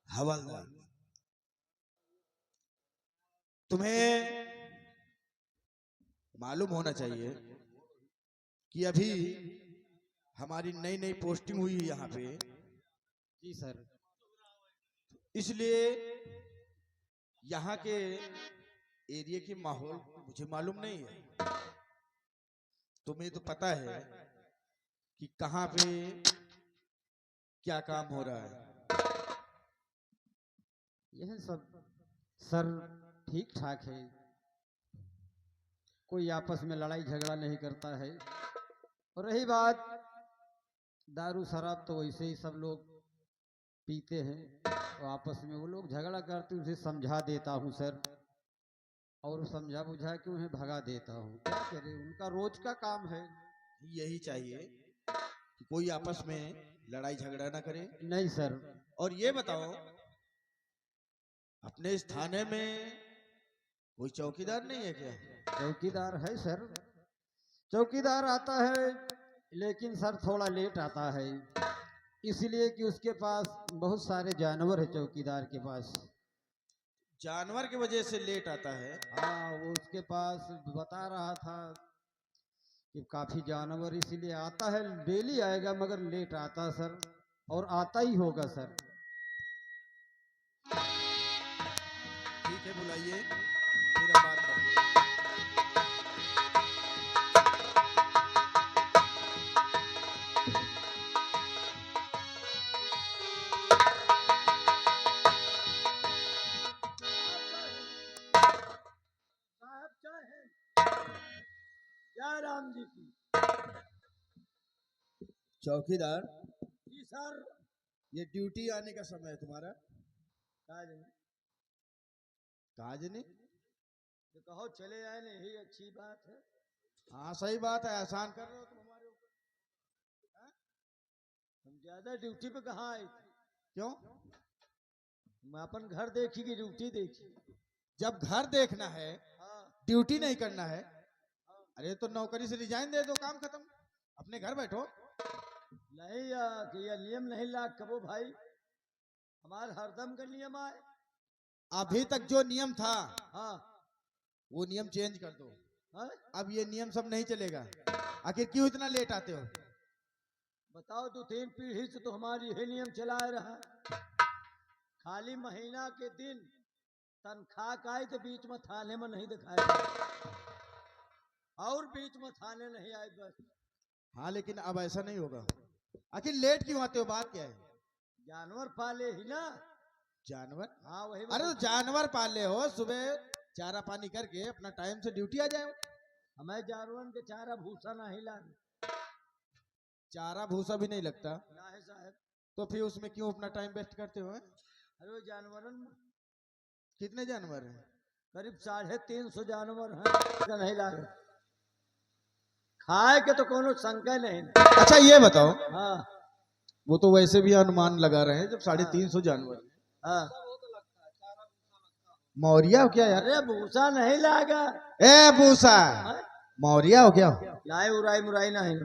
हवलदार, तुम्हें मालूम होना चाहिए कि अभी हमारी नई नई पोस्टिंग हुई है यहाँ पे। जी सर। इसलिए यहाँ के एरिया की माहौल मुझे मालूम नहीं है। तुम्हें तो पता है कि कहाँ पे क्या काम हो रहा है। यह सब सर ठीक ठाक है, कोई आपस में लड़ाई झगड़ा नहीं करता है। और रही बात दारू शराब, तो वैसे ही सब लोग पीते हैं, तो आपस में वो लोग झगड़ा करते, उसे समझा देता हूँ सर, और समझा बुझा के उन्हें भगा देता हूँ। क्या करें, उनका रोज का काम है। यही चाहिए कि कोई आपस में लड़ाई झगड़ा ना करे। नहीं सर। और ये बताओ, अपने इस थाने में कोई चौकीदार नहीं है क्या? चौकीदार है सर, चौकीदार आता है, लेकिन सर थोड़ा लेट आता है, इसलिए कि उसके पास बहुत सारे जानवर है चौकीदार के पास। जानवर की वजह से लेट आता है? हाँ, वो उसके पास बता रहा था कि काफी जानवर, इसीलिए आता है। डेली आएगा मगर लेट आता सर, और आता ही होगा सर। ठीक है, बुलाइए, फिर हम बात करेंगे। साहब चाहे जय राम जी की। चौकीदार जी सर। ये ड्यूटी आने का समय है तुम्हारा। काज नहीं, काज नहीं? जो कहो चले आए, नहीं अच्छी बात है। हाँ सही बात है, एहसान कर रहे हो तुम हमारे ऊपर। हाँ? हम ज्यादा ड्यूटी पे कहाँ आए थे? क्यों? मैं अपन घर देखी कि ड्यूटी देखी। जब घर देखना है, हाँ ड्यूटी नहीं करना है, अरे तो नौकरी से रिजाइन दे दो, काम खत्म, अपने घर बैठो। नहीं कि यह नियम नहीं लाग कबो भाई, हमारे हरदम का नियम आए। अभी तक जो नियम था हाँ वो नियम चेंज कर दो। हाँ? अब ये नियम सब नहीं चलेगा। आखिर क्यों इतना लेट आते हो? बताओ, 2-3 पीढ़ी से तो हमारी यही नियम चलाए रहा। खाली महीना के दिन तनख्वाह का आई तो बीच में थाने में नहीं दिखाए, और बीच में थाने नहीं आए बस। हाँ लेकिन अब ऐसा नहीं होगा। आखिर लेट क्यों आते हो, बात क्या है? जानवर पाले ही ना। जानवर? हाँ वही अरे तो जानवर पाले हो, सुबह चारा पानी करके अपना टाइम से ड्यूटी आ जाओ। हमें जानवर के चारा भूसा नहीं लागे। चारा भूसा भी नहीं लगता ना है साहब। तो फिर उसमें क्यों अपना टाइम वेस्ट करते हो? अरे वो जानवरन में कितने जानवर हैं? करीब 350 जानवर हैं, का नहीं लागे। खाए के तो कोनो शंका नहीं। अच्छा ये बताओ, हाँ वो तो वैसे भी अनुमान लगा रहे हैं, जब 350 जानवर हैं। हाँ। मौर्या हो क्या यार? अरे भूसा नहीं लागा। ए भूसा, मौर्या हो क्या? लाई उराई मुराई नहीं।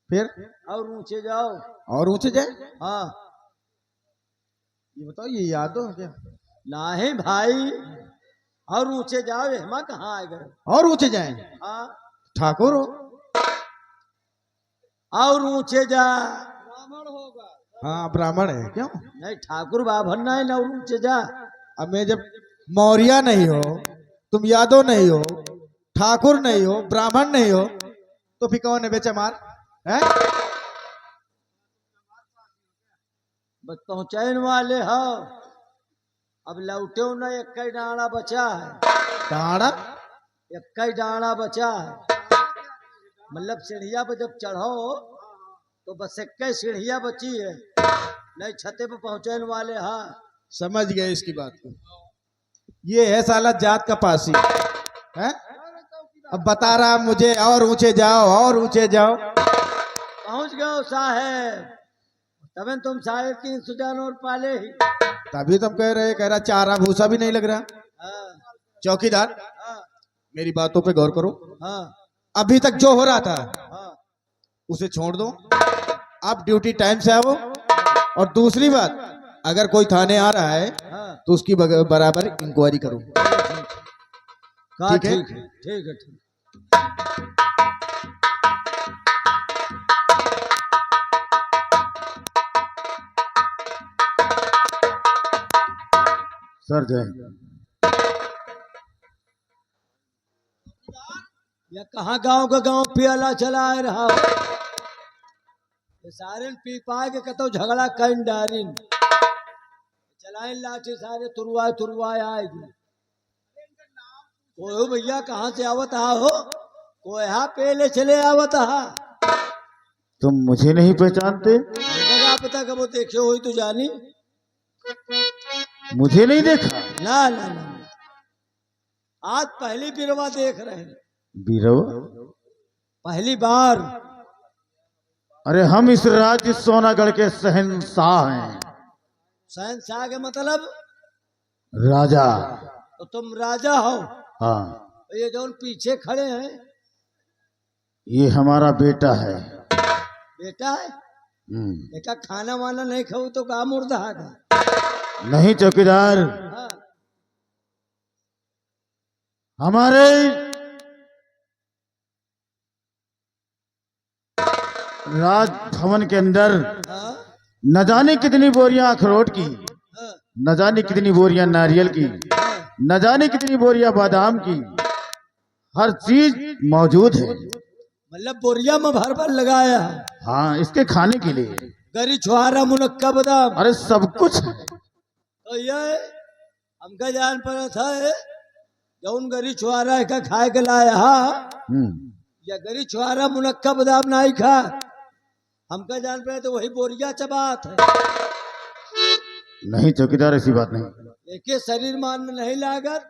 फिर और ऊंचे जाओ। और ऊंचे जाए? हाँ ये बताओ, ये यादव हो क्या? नहीं भाई, और ऊंचे जाओ, हेमा कहाँ आए गए। और ऊंचे जाए? हाँ, ठाकुर हो? और ऊंचे जा। हाँ ब्राह्मण है क्यों? नहीं ठाकुर बाभन नहीं ना, और ऊंचे जा। अब मैं जब मौर्या नहीं हो, तुम यादव नहीं हो, ठाकुर नहीं हो, ब्राह्मण नहीं हो, तो फिर कौन है बेचमार है? बस पहुंचाने वाले हो। अब लौटे ना, एक ही डांडा बचा है। डाड़ा? एक ही डांडा बचा है, मतलब सीढ़िया पे जब चढ़ो तो बस एक ही सीढ़िया बची है, नहीं छते पे पहुंचाने वाले। हाँ समझ गए इसकी बात को। ये है साला जात का पासी है? अब बता रहा मुझे और ऊंचे जाओ, और ऊंचे जाओ। पहुंच गए साहेब, तब तुम 350 जानवर पाले ही। तभी तुम कह रहे, कह रहा चारा भूसा भी नहीं लग रहा। हाँ चौकीदार, हाँ मेरी बातों पे गौर करो। हाँ अभी तक जो हो रहा था हाँ उसे छोड़ दो, आप ड्यूटी टाइम से आओ। और दूसरी बात, अगर कोई थाने आ रहा है हाँ। तो उसकी बराबर इंक्वायरी करो। कहा ठीक है? ठीक है ठीक है ठीक। सर जय हिंद। या कहाँ गांव का गांव पियाला चला रहा हो। ये सारे पी पा के कतो झगड़ा कर डारिन चलाए लाठी सारे तुरवाए तुरवाए आएगी। कोई भैया कहाँ से आवत हा हो, कोई हा पहले चले आवत हा। तुम मुझे नहीं पहचानते? क्या पता कब वो देखे हो तो जानी। मुझे नहीं देखा? ना ना ना, आज पहली बिरवा देख रहे हैं, बीरव, पहली बार। अरे हम इस राज्य सोनागढ़ के शहंशाह हैं। शहंशाह के मतलब? राजा। तो तुम राजा हो। हाँ, ये जो पीछे खड़े हैं ये हमारा बेटा है। बेटा है? बेटा खाना वाना नहीं खाऊ तो काम मुर्दा है। नहीं चौकीदार, हाँ हमारे राजभवन के अंदर हाँ न जाने कितनी बोरियां अखरोट की, हाँ न जाने कितनी बोरियां नारियल की, हाँ। न जाने कितनी बोरियां बादाम की, हर चीज मौजूद है। मतलब बोरिया में भर भर लगाया है। हाँ, इसके खाने के लिए। गरी छुहारा मुनक्का बादाम। अरे सब कुछ है। तो ये हमका जान पड़ा था जौन गरी छुहारा का खाए के लाया हा, या गरी छुहारा मुनक्का बादाम नहीं खा। हमका जान पड़ा तो वही बोरिया चबात है। नहीं चौकीदार, ऐसी बात नहीं। एक शरीर मान में नहीं लागत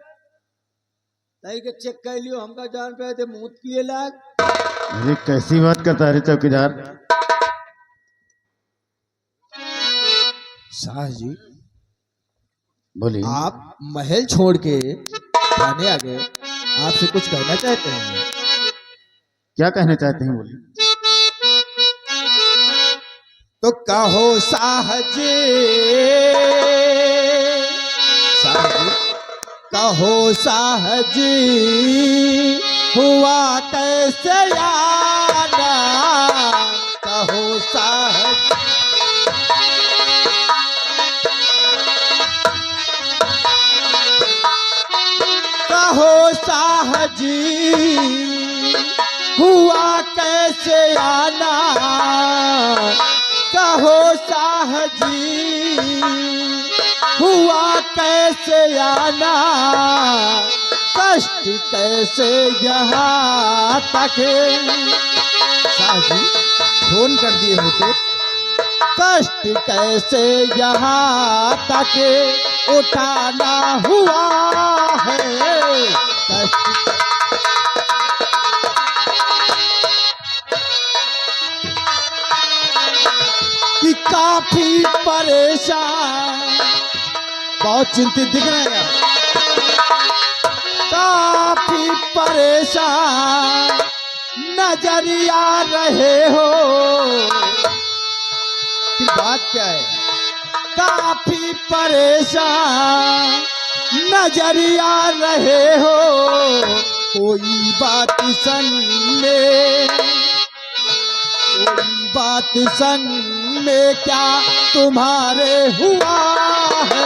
तई के चेक कर लियो। हमका जान पे थे मुंह पिए लाग। अरे कैसी बात करता है रे चौकीदार? शाह जी, बोलिए। आप महल छोड़ के थाने आ गए, आपसे कुछ कहना चाहते हैं? क्या कहना चाहते हैं, बोलिए। तो कहो शाह जी, शाह जी, कहो शाह जी, हुआ कैसे आना? कहो शाह जी, कहो शाह जी, हुआ कैसे आना? कहो शाह जी, हुआ कैसे आना? कष्ट कैसे यहाँ तक? शाह जी फोन कर दिए होते। कष्ट कैसे यहाँ तक उठाना हुआ है? कष्ट कि काफी परेशान, बहुत चिंतित दिख रहे हैं आप। काफी परेशान नजरिया रहे हो। कि बात क्या है? काफी परेशान नजरिया रहे हो। कोई बात सुनने, कोई बात सन में क्या तुम्हारे हुआ है?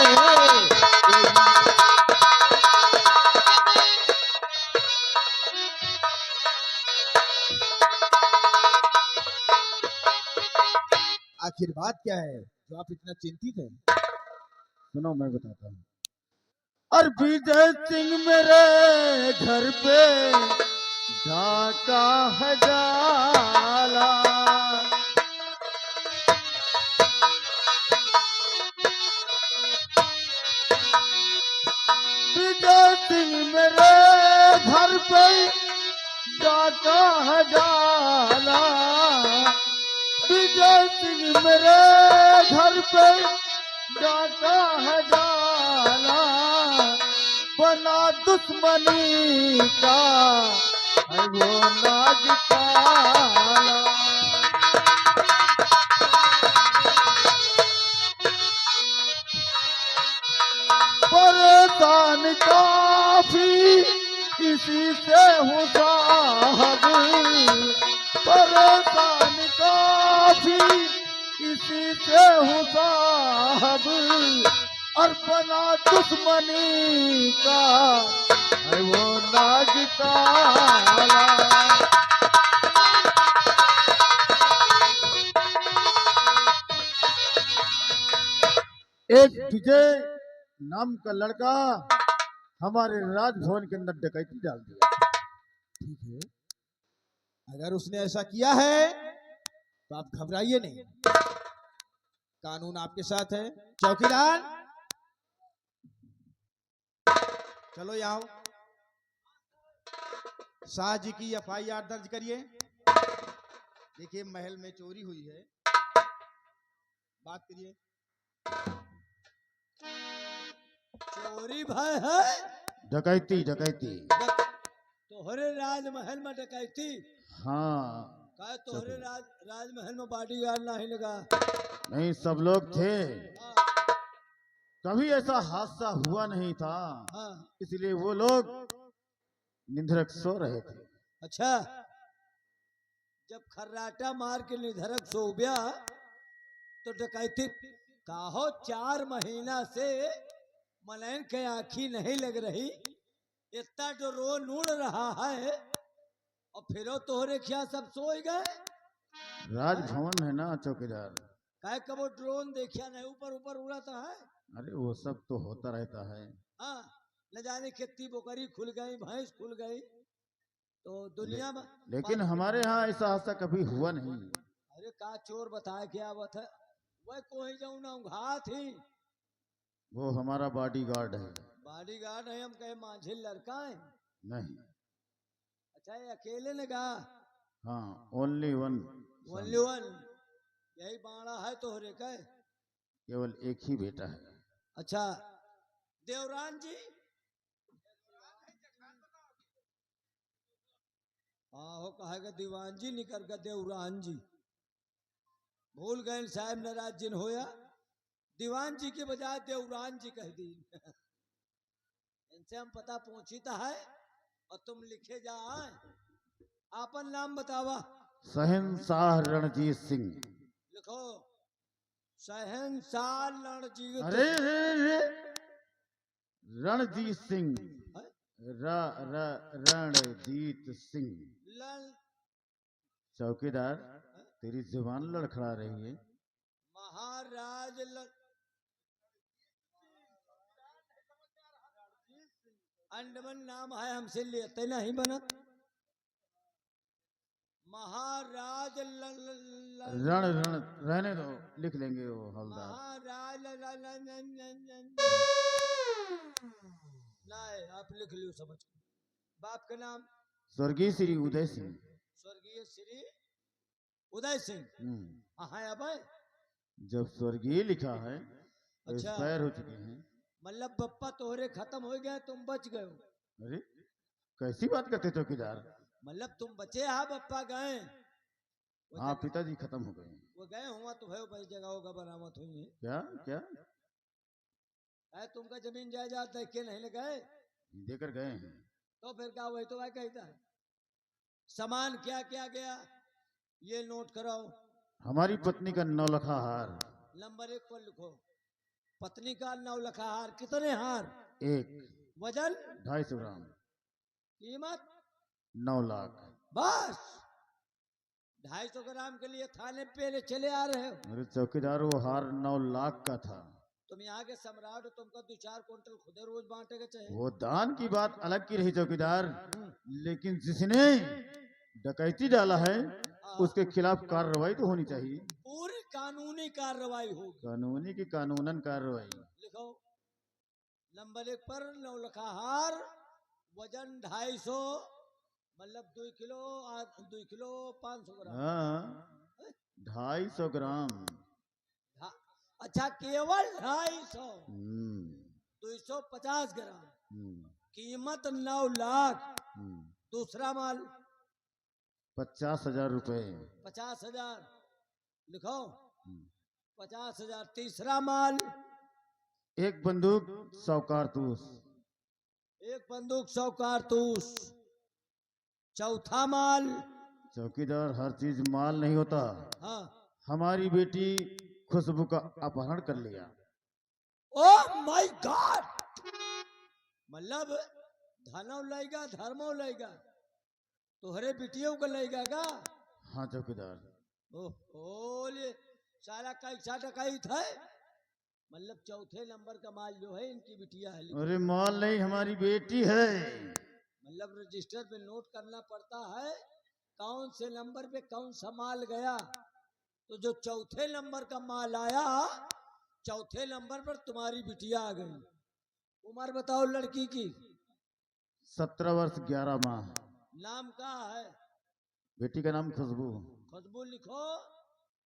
आखिर बात क्या है जो आप इतना चिंतित हैं? सुनो, मैं बताता हूँ। और विजय सिंह मेरे घर पे डाका है जाला। विजय सिंह मेरे घर पे डाका है जाला। विजय सिंह मेरे घर पे डाका है जाला। बना दुश्मनी का है वो नाग काला। परेशान काफी इसी से हूँ साहब, परेशान काफी इसी से हूँ साहब, और बना दुश्मनी का है वो नाग काला। एक विजय नाम का लड़का हमारे राजभवन के अंदर डकैती डाल दिया। ठीक है, अगर उसने ऐसा किया है तो आप घबराइए नहीं, कानून आपके साथ है। चौकीदार चलो यहाँ शाह जी की एफआईआर दर्ज करिए। देखिए महल में चोरी हुई है, बात करिए। चोरी भाई है, डकैती डकैती। तोहरे राजमहल में डकैती? हाँ का तोहरे राजमहल में बॉडीगार्ड नहीं लगा? नहीं, सब लोग थे, हाँ, कभी ऐसा हादसा हुआ नहीं था, हाँ, इसलिए वो लोग निंद्रक सो रहे थे। अच्छा, जब खर्राटा मार के निधरक सो गया तो डकैती काहो 4 महीना से मलैन के आँखी नहीं लग रही, इतना जो रो नूड़ रहा है और फिर तोहरे क्या सब सोए गए? राजभवन है ना चौकीदार। काय कबो ड्रोन देखा नहीं ऊपर ऊपर उड़ाता है? अरे वो सब तो होता रहता है। हाँ, न जाने कितनी बकरी खुल गई, भैंस खुल गई, तो दुनिया में लेकिन हमारे यहाँ ऐसा हादसा कभी हुआ नहीं। अरे का चोर बताए क्या बात है? वह कोई जाऊँ ना घात ही। वो हमारा बॉडीगार्ड है। बॉडीगार्ड है, हम कहे माझे लड़का है? नहीं। अच्छा, ये अकेले ने कहा? हाँ, ओनली वन। ओनली वन, यही बाड़ा है तोहरे का? केवल एक ही बेटा है। अच्छा, देवरान जी? हाँ, हो कहेगा दीवान जी निकल कर देवरान जी, भूल गए साहब नाराज जिन होया, दीवान जी के बजाय देवरान जी कह दी। इनसे हम पता पूछता है और तुम लिखे जा आए। आपन नाम बतावा। शहंशाह रणजीत सिंह। लिखो, शहंशाह रणजीत। अरे रणजीत सिंह, रणजीत सिंह। चौकीदार, तेरी जुबान लड़खड़ा रही है। महाराज अंडमन नाम है, हमसे लेते नहीं बनत। महाराज रण रण रहने दो, लिख लेंगे वो हवलदार। महाराज नहीं, आप लिख लियो समझ के। बाप का नाम? स्वर्गीय श्री उदय सिंह। स्वर्गीय श्री उदय सिंह। हाँ, अब जब स्वर्गीय लिखा है तो अच्छा, एक्सपायर हो चुके हैं। मतलब बप्पा तोहरे खत्म हो गए, तुम बच गए हो? अरे कैसी बात करते चौकीदार? मतलब तुम बचे? हाँ, बप्पा गए? हाँ, पिताजी खत्म हो गए। वो गए हुआ तो भाई बस जगह होगा बरामद हुई है। क्या क्या? तुमका जमीन जायदाद देख के नहीं लगाए? देकर गए हैं। तो फिर क्या? वही तो वह कहता है। सामान क्या क्या गया ये नोट कराओ। हमारी पत्नी का 9 लखा हार। नंबर 1 पर लिखो, पत्नी का 9 लखा हार। कितने हार? 1। वजन? 250 ग्राम। कीमत? 9 लाख। बस 250 ग्राम के लिए थाने पे चले आ रहे हो? अरे चौकीदार, वो हार 9 लाख का था। तुम यहाँ के सम्राट हो, तुमका 2-4 क्विंटल खुदे रोज बांटेगा चाहिए। वो दान की बात अलग की रही चौकीदार, लेकिन जिसने डकैती डाला है उसके खिलाफ कार्रवाई तो होनी चाहिए। पूरी कानूनी कार्रवाई होगी। कानूनी की कानूनन कार्रवाई। लिखो, नंबर 1 पर 9 लखा हार, वजन 250, मतलब 2 किलो 500 ग्राम। हाँ, 250 ग्राम। अच्छा, केवल 250? 250 250 ग्राम। कीमत 9 लाख। हम्म, दूसरा माल 50,000 रुपए। 50,000 लिखो। हम्म, 50,000। तीसरा माल एक बंदूक 100 कारतूस। 1 बंदूक 100 कारतूस। चौथा माल चौकीदार, हर चीज माल नहीं होता। हाँ। हमारी बेटी खुशबू का अपहरण कर लिया। ओ माय गॉड, मतलब धनव लेगा धर्मो लेगा, तोहरे बिटियों को लेगा का? हाँ चौकीदार। ओले साला कैसा डकैत है, मतलब चौथे नंबर का माल जो है इनकी बिटिया है। अरे माल नहीं, हमारी बेटी है। मतलब रजिस्टर पे नोट करना पड़ता है कौन से नंबर पे कौन सा माल गया। तो जो चौथे नंबर का माल आया, चौथे नंबर पर तुम्हारी बिटिया आ गई। उम्र बताओ लड़की की। 17 वर्ष 11 माह। नाम क्या है? बेटी का नाम खुशबू। खुशबू लिखो।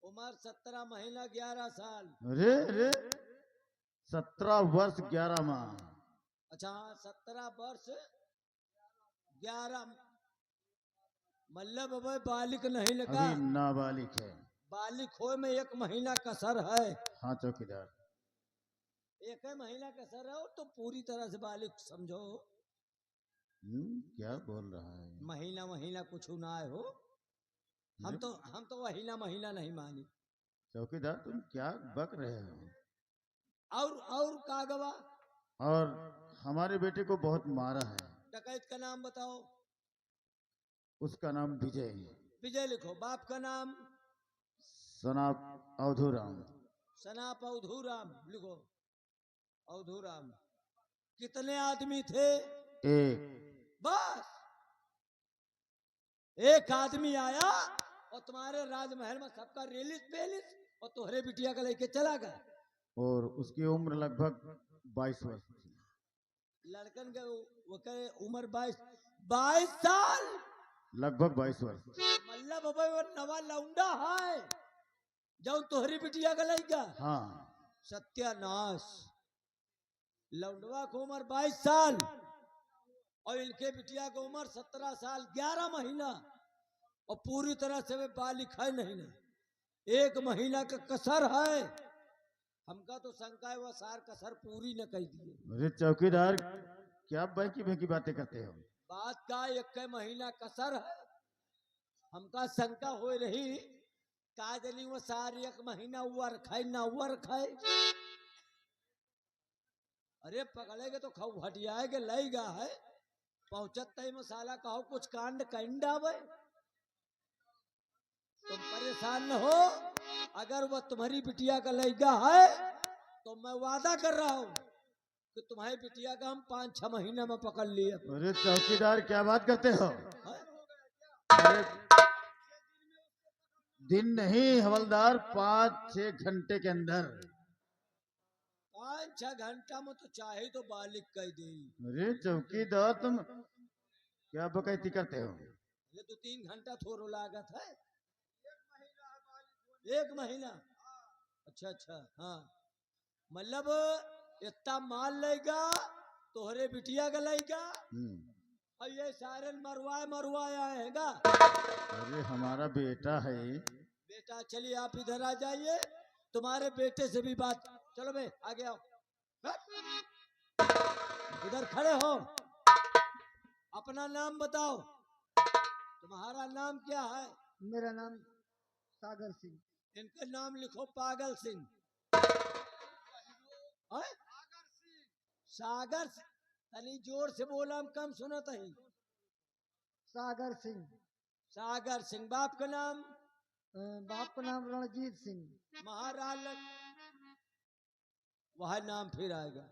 उम्र 17 महीना 11 साल। अरे अरे 17 वर्ष 11 माह। अच्छा हाँ, 17 वर्ष 11, मतलब अब बालिक नहीं लगा। अभी नाबालिग है। बालिक हो में 1 महीना कसर है। हाँ चौकीदार। 1 महीना कसर है तो पूरी तरह से बालिक समझो। क्या बोल रहा है? महीना महीना कुछ ना हो। हम तो महीना महीना नहीं मानी। चौकीदार तुम क्या बक रहे हो? और का गवा? और हमारे बेटे को बहुत मारा है। डकैत का नाम बताओ। उसका नाम विजय। विजय लिखो। बाप का नाम? सनाब अवधूराम। सनाप अवधूराम लिखो। अवधूराम। कितने आदमी थे? एक। बस एक आदमी आया और तुम्हारे राजमहल में सबका रेलिस पेलिस और तोहरे बिटिया का लेके चला गया। और उसकी उम्र लगभग 22 वर्ष थी। लड़कन का वो कहे उम्र 22 साल, लगभग 22 वर्ष। मतलब अब वो नवा लौंडा है जो तोहरी बिटिया का लेगा। हाँ। सत्यानाश। लौंडवा को उम्र 22 साल और इनके बिटिया की उम्र 17 साल 11 महीना और पूरी तरह से वे बालिक है नहीं ना। 1 महीना का कसर है। हमका तो शंका है वह सार कसर पूरी न कही दिए। अरे चौकीदार, क्या बहकी बहकी बातें करते हो? बात का 1 महीना कसर है। हमका शंका हो रही का जनी वो सार 1 महीना हुआ रखाई ना हुआ रखाई। अरे पकड़ेगे तो खाऊ हटियाएगे लेगा है। पहुंचत तय मसाला कहो कुछ कांड कंड आवे। तुम परेशान न हो। अगर वह तुम्हारी बिटिया का लड़का है तो मैं वादा कर रहा हूं कि तुम्हारी बिटिया का हम 5-6 महीने में पकड़ लिए। अरे चौकीदार, क्या बात करते हो? है? अरे दिन नहीं हवलदार, 5-6 घंटे के अंदर। 5-6 घंटा में तो चाहे तो बालिक कह दी। अरे चौकीदार, तुम क्या बकैती करते हो? ये तो 3 घंटा थोड़ो लागत है। 1 महीना। अच्छा अच्छा हाँ, मतलब इतना माल लेगा तोहरे बिटिया का लेगा और ये सारे मरवाए आएगा। अरे हमारा बेटा है। बेटा चलिए आप इधर आ जाइए, तुम्हारे बेटे से भी बात। चलो बे आगे आओ। इधर खड़े हो। अपना नाम बताओ। तुम्हारा नाम क्या है? मेरा नाम सागर सिंह। इनका नाम लिखो पागल सिंह। है? सागर सिंह। तनी जोर से बोला हम कम सुनत ही। सागर सिंह। सागर सिंह। बाप का नाम? बाप का नाम रणजीत सिंह। महाराज वह नाम फिर आएगा।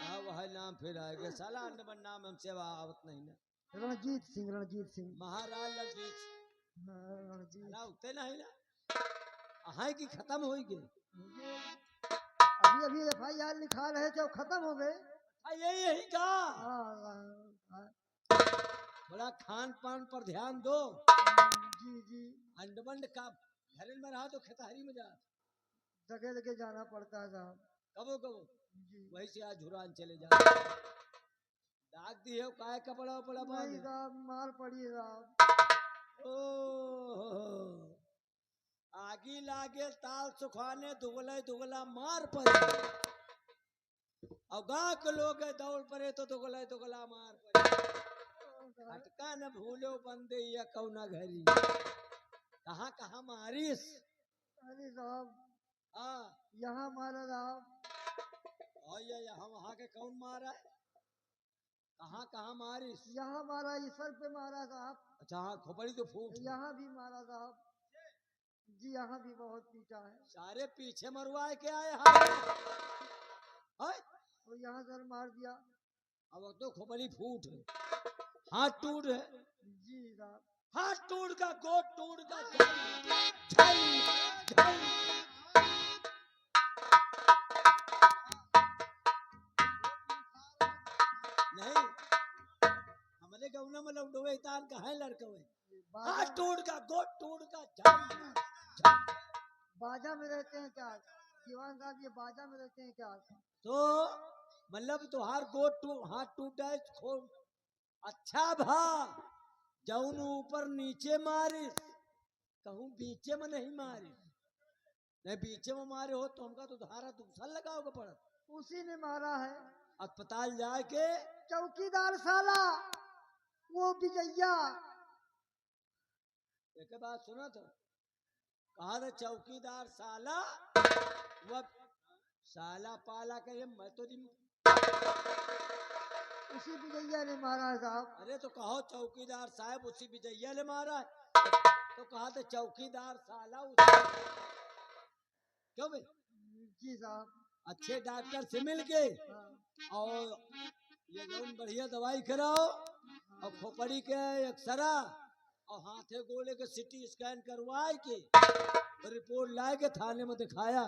हाँ वह नाम फिर आएगा। साला अंडमान नाम हमसे आवत नहीं ना। रणजीत सिंह। रणजीत सिंह। महाराज रणजीत। रणजीत। ना उठते नहीं ना। हाय की खत्म हो गए। अभी अभी FIR लिखा रहे थे खत्म हो गए। यही का। हाँ। थोड़ा खान पान पर ध्यान दो। जी जी। अंडमंड का घर में रहा तो खेतहरी में जा। जगह जगह जाना पड़ता है साहब। कबो कबो जी वही से आज झुरान चले जा दाग दिए हो काय कपड़ा उपड़ा नहीं बांध साहब मार पड़ी साहब। ओ आगी लागे ताल सुखाने दुगला दुगला मार पड़े और गांव के लोग दौड़ पड़े तो दुगला दुगला मार पड़े हटका न भूलो बंदे या कौना घरी कहाँ कहाँ मारिस अरे साहब हाँ यहाँ मारा साहब। और ये यहाँ वहाँ के कौन मारा है कहाँ कहाँ मारिस यहाँ मारा, इस सर पे मारा साहब। अच्छा हाँ खोपड़ी तो फूट यहाँ भी मारा साहब जी, यहाँ भी बहुत पीटा है। सारे पीछे मरवाए के आए हाँ और यहाँ सर मार दिया। अब तो खोपड़ी फूट है हाथ टूट है जी साहब। हाथ टूट का गोट टूट का झल, झल। नहीं हमारे गौना में लौटवे तान का है लड़का हाथ टूट का गोट टूट का झल, झल। बाजा में रहते हैं क्या दीवान साहब, ये बाजा में रहते हैं क्या? तो मतलब तुहार गोट हाथ टूटा है खो अच्छा भा जौन ऊपर नीचे मारिस कहूँ बीचे में नहीं मारिस नहीं बीचे में मारे हो तो हमका तो धारा दूसरा लगाओगे पड़त उसी ने मारा है। अस्पताल जाके चौकीदार साला वो विजैया। एक बात सुना तो कहा था चौकीदार साला वह साला पाला करे मैं तो दिन उसी विजैया ने मारा है साहब। अरे तो कहो चौकीदार साहब उसी विजैया ने मारा है तो कहा था चौकीदार साला क्यों भाई जी साहब। अच्छे डॉक्टर से मिल के हाँ। और ये जौन बढ़िया दवाई कराओ और खोपड़ी के एक्सरा और हाथे गोले के सिटी स्कैन करवाए के रिपोर्ट लाए के थाने में दिखाया